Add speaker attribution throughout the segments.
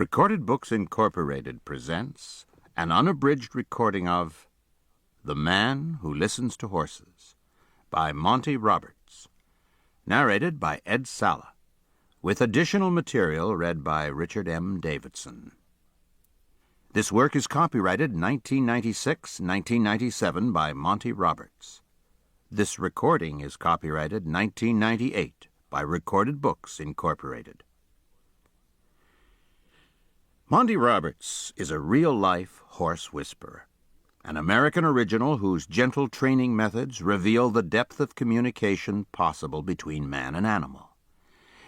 Speaker 1: Recorded Books Incorporated presents an unabridged recording of The Man Who Listens to Horses by Monty Roberts, narrated by Ed Sala, with additional material read by Richard M. Davidson. This work is copyrighted 1996-1997 by Monty Roberts. This recording is copyrighted 1998 by Recorded Books Incorporated. Monty Roberts is a real-life horse whisperer, an American original whose gentle training methods reveal the depth of communication possible between man and animal.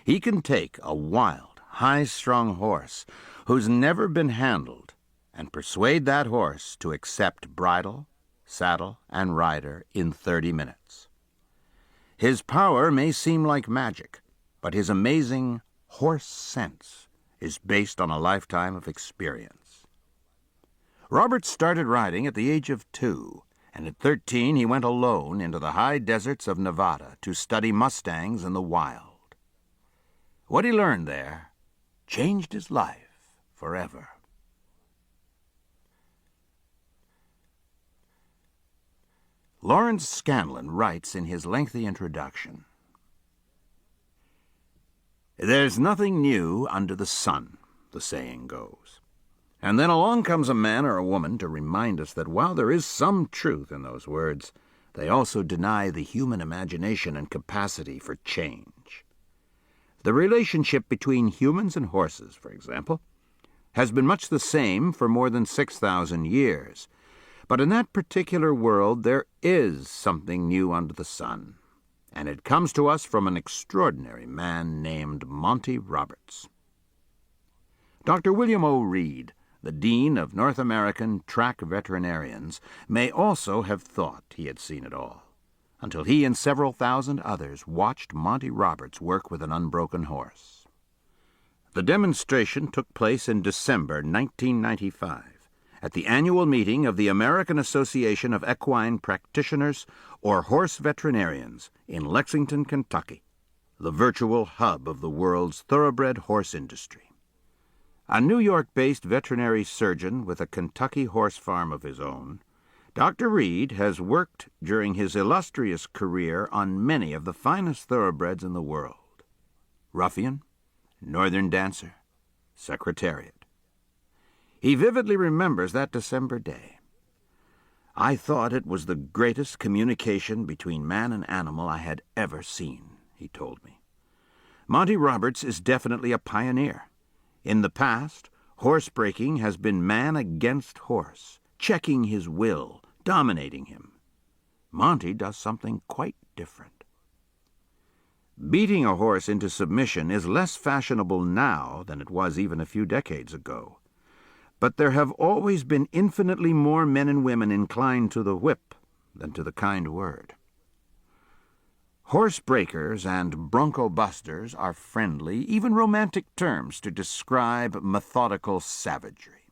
Speaker 1: He can take a wild, high-strung horse who's never been handled and persuade that horse to accept bridle, saddle, and rider in 30 minutes. His power may seem like magic, but his amazing horse sense is based on a lifetime of experience. Roberts started riding at the age of 2, and at 13 he went alone into the high deserts of Nevada to study mustangs in the wild. What he learned there changed his life forever. Lawrence Scanlon writes in his lengthy introduction, "There's nothing new under the sun," the saying goes. And then along comes a man or a woman to remind us that while there is some truth in those words, they also deny the human imagination and capacity for change. The relationship between humans and horses, for example, has been much the same for more than 6,000 years. But in that particular world, there is something new under the sun, and it comes to us from an extraordinary man named Monty Roberts. Dr. William O. Reed, the Dean of North American Track Veterinarians, may also have thought he had seen it all, until he and several thousand others watched Monty Roberts work with an unbroken horse. The demonstration took place in December 1995. At the annual meeting of the American Association of Equine Practitioners or Horse Veterinarians in Lexington, Kentucky, the virtual hub of the world's thoroughbred horse industry. A New York-based veterinary surgeon with a Kentucky horse farm of his own, Dr. Reed has worked during his illustrious career on many of the finest thoroughbreds in the world: Ruffian, Northern Dancer, Secretariat. He vividly remembers that December day. "I thought it was the greatest communication between man and animal I had ever seen," he told me. Monty Roberts is definitely a pioneer. In the past, horse breaking has been man against horse, checking his will, dominating him. Monty does something quite different. Beating a horse into submission is less fashionable now than it was even a few decades ago. But there have always been infinitely more men and women inclined to the whip than to the kind word. Horse breakers and bronco busters are friendly, even romantic terms to describe methodical savagery.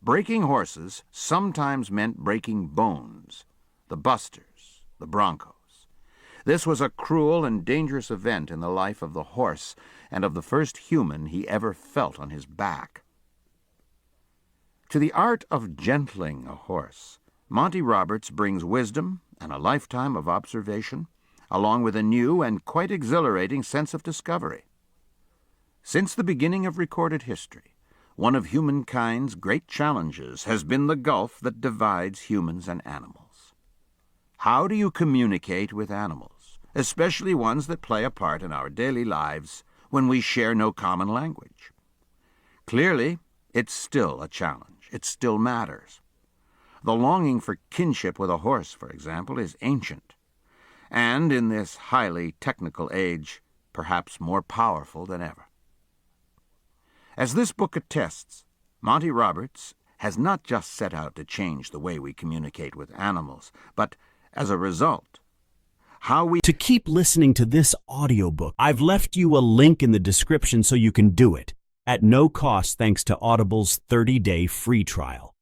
Speaker 1: Breaking horses sometimes meant breaking bones, the busters, the broncos. This was a cruel and dangerous event in the life of the horse and of the first human he ever felt on his back. To the art of gentling a horse, Monty Roberts brings wisdom and a lifetime of observation, along with a new and quite exhilarating sense of discovery. Since the beginning of recorded history, one of humankind's great challenges has been the gulf that divides humans and animals. How do you communicate with animals, especially ones that play a part in our daily lives when we share no common language? Clearly, it's still a challenge. It still matters. The longing for kinship with a horse, for example, is ancient, and in this highly technical age, perhaps more powerful than ever. As this book attests, Monty Roberts has not just set out to change the way we communicate with animals, but, as a result, how we...
Speaker 2: To keep listening to this audiobook, I've left you a link in the description so you can do it at no cost, thanks to Audible's 30-day free trial.